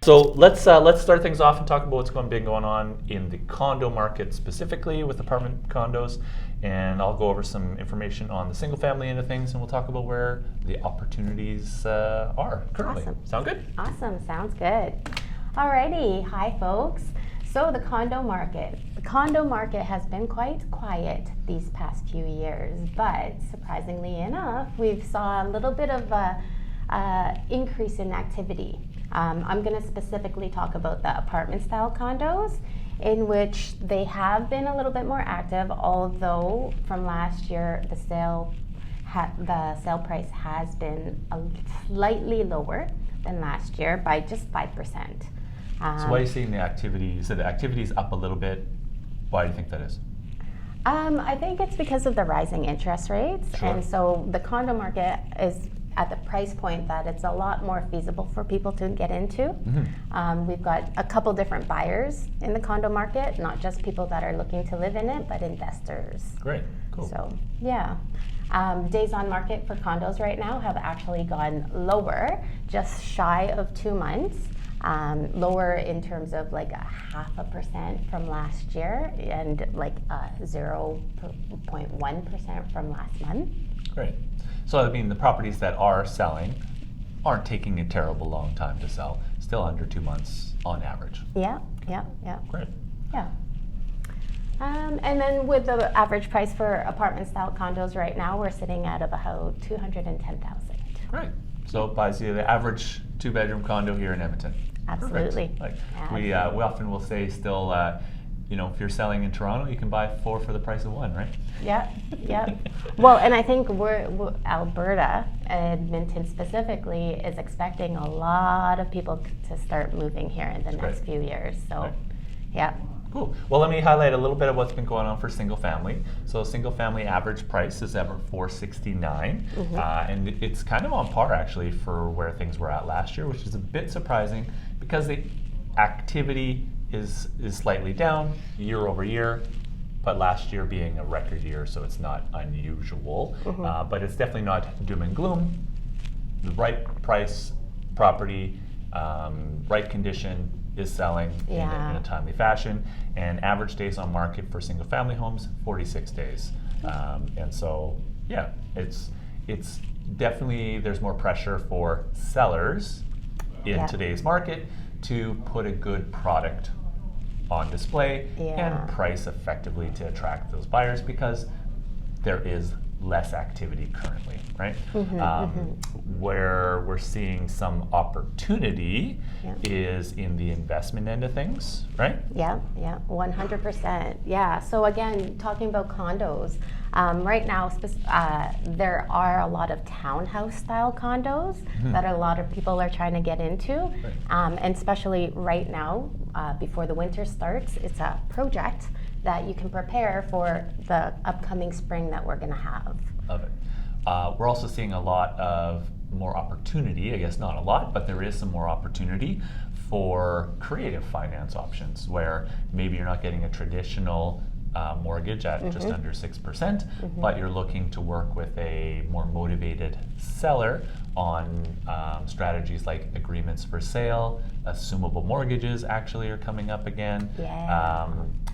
So let's start things off and talk about what's been going on in the condo market specifically with apartment condos, and I'll go over some information on the single family end of things, and we'll talk about where the opportunities are currently. Awesome. Sound good? Awesome, sounds good. Alrighty, hi folks. So the condo market. The condo market has been quite quiet these past few years, but surprisingly enough, we've saw a little bit of a increase in activity. I'm going to specifically talk about the apartment style condos, in which they have been a little bit more active, although from last year the sale price has been slightly lower than last year by just 5%. So why are you seeing the activity? You said the activity is up a little bit. Why do you think that is? I think it's because of the rising interest rates. Sure. And so the condo market is at the price point that it's a lot more feasible for people to get into. Mm-hmm. We've got a couple different buyers in the condo market, not just people that are looking to live in it, but investors. Great, cool. So, yeah. Days on market for condos right now have actually gone lower, just shy of 2 months. Lower in terms of like 0.5% from last year and like 0.1% from last month. Great. So I mean, the properties that are selling aren't taking a terrible long time to sell. Still under 2 months on average. Yeah. Great. Yeah. And then with the average price for apartment style condos right now, we're sitting at about $210,000. Great. So it buys you the average 2-bedroom condo here in Edmonton. Absolutely. Like we often will say still, if you're selling in Toronto, you can buy 4 for the price of 1, right? Yeah. Well, and I think we're Alberta, Edmonton specifically, is expecting a lot of people to start moving here in the next few years. So, right. Yeah. Cool. Well, let me highlight a little bit of what's been going on for single family. So single family average price is ever $469, and it's kind of on par actually for where things were at last year, which is a bit surprising because the activity is slightly down year over year, but last year being a record year, so it's not unusual. But it's definitely not doom and gloom. The right price property, right condition, is selling in a timely fashion, and average days on market for single family homes 46 days, and so it's definitely, there's more pressure for sellers in today's market to put a good product on display and price effectively to attract those buyers because there is less activity currently, right? Where we're seeing some opportunity is in the investment end of things, right? Yeah, 100%. Yeah, so again, talking about condos, right now there are a lot of townhouse style condos that a lot of people are trying to get into, and especially right now, before the winter starts, it's a project that you can prepare for the upcoming spring that we're going to have. Love it. We're also seeing a lot of more opportunity, I guess not a lot, but there is some more opportunity for creative finance options where maybe you're not getting a traditional mortgage at just under 6%, but you're looking to work with a more motivated seller on strategies like agreements for sale, assumable mortgages actually are coming up again,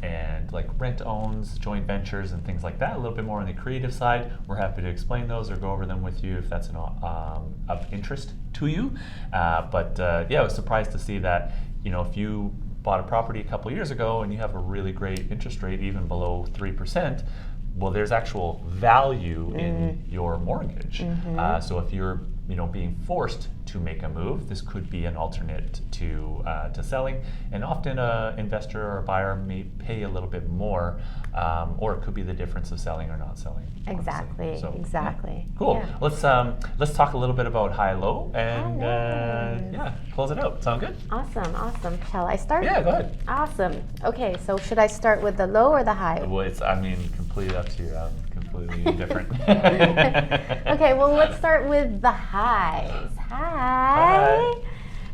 and like rent-owns, joint ventures, and things like that. A little bit more on the creative side. We're happy to explain those or go over them with you if that's of interest to you. But I was surprised to see that, if you bought a property a couple years ago and you have a really great interest rate, even below 3%, well, there's actual value in your mortgage. So if you're being forced to make a move, this could be an alternate to selling. And often an investor or a buyer may pay a little bit more, or it could be the difference of selling or not selling. Exactly. So, exactly. Cool. Yeah. Let's talk a little bit about high-low and close it out. Sound good? Awesome. Shall I start? Yeah, go ahead. Awesome. Okay, so should I start with the low or the high? Well, it's completely up to you. I'm completely indifferent. Okay, well, let's start with the highs. Hi.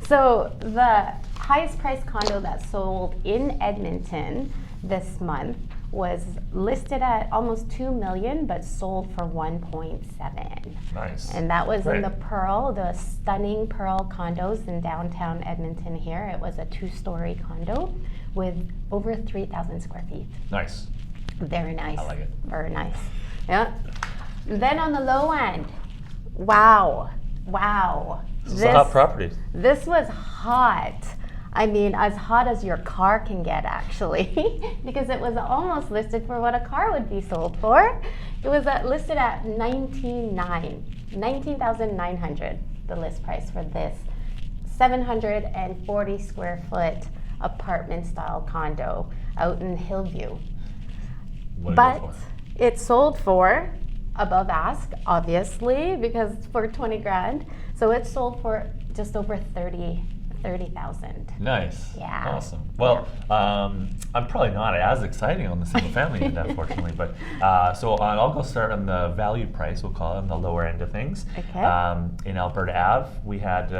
So the highest priced condo that sold in Edmonton this month was listed at almost $2 million, but sold for 1.7. Nice. And that was in Great. the stunning Pearl condos in downtown Edmonton here. It was a 2-story condo with over 3,000 square feet. Nice. Very nice. I like it. Very nice. Yeah. Then on the low end, wow. This is a hot property. This was hot. I mean, as hot as your car can get, actually, because it was almost listed for what a car would be sold for. It was listed at $19,900, the list price for this 740 square foot apartment style condo out in Hillview. What did it But go for? it sold for above ask, obviously, because for 20 grand. So it sold for just over 30,000. Nice. Yeah. Awesome. Well, I'm probably not as exciting on the single family end, unfortunately, but so I'll go start on the value price, we'll call it, on the lower end of things. Okay. In Alberta Ave, we had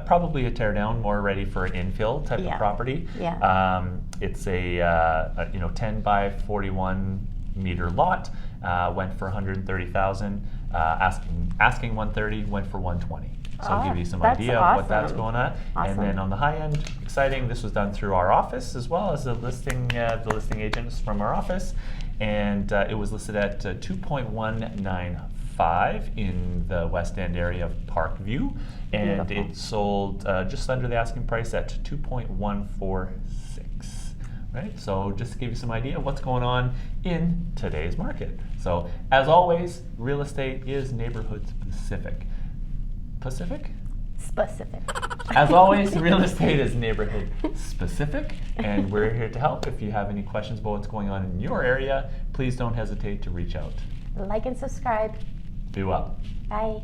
probably a tear down, more ready for an infill type of property. Yeah. It's a 10 by 41 meter lot. Went for 130,000. Asking 130, went for 120. So I'll give you some that's idea of what that's awesome. going at. Awesome. And then on the high end, exciting. This was done through our office as well as the listing agents from our office, and it was listed at 2.195 in the West End area of Parkview, and Beautiful. it sold just under the asking price at 2.146. Right, so just to give you some idea of what's going on in today's market. So as always, real estate is neighborhood specific. Specific. As always, real estate is neighborhood specific, and we're here to help. If you have any questions about what's going on in your area, please don't hesitate to reach out. Like and subscribe. Be well. Bye.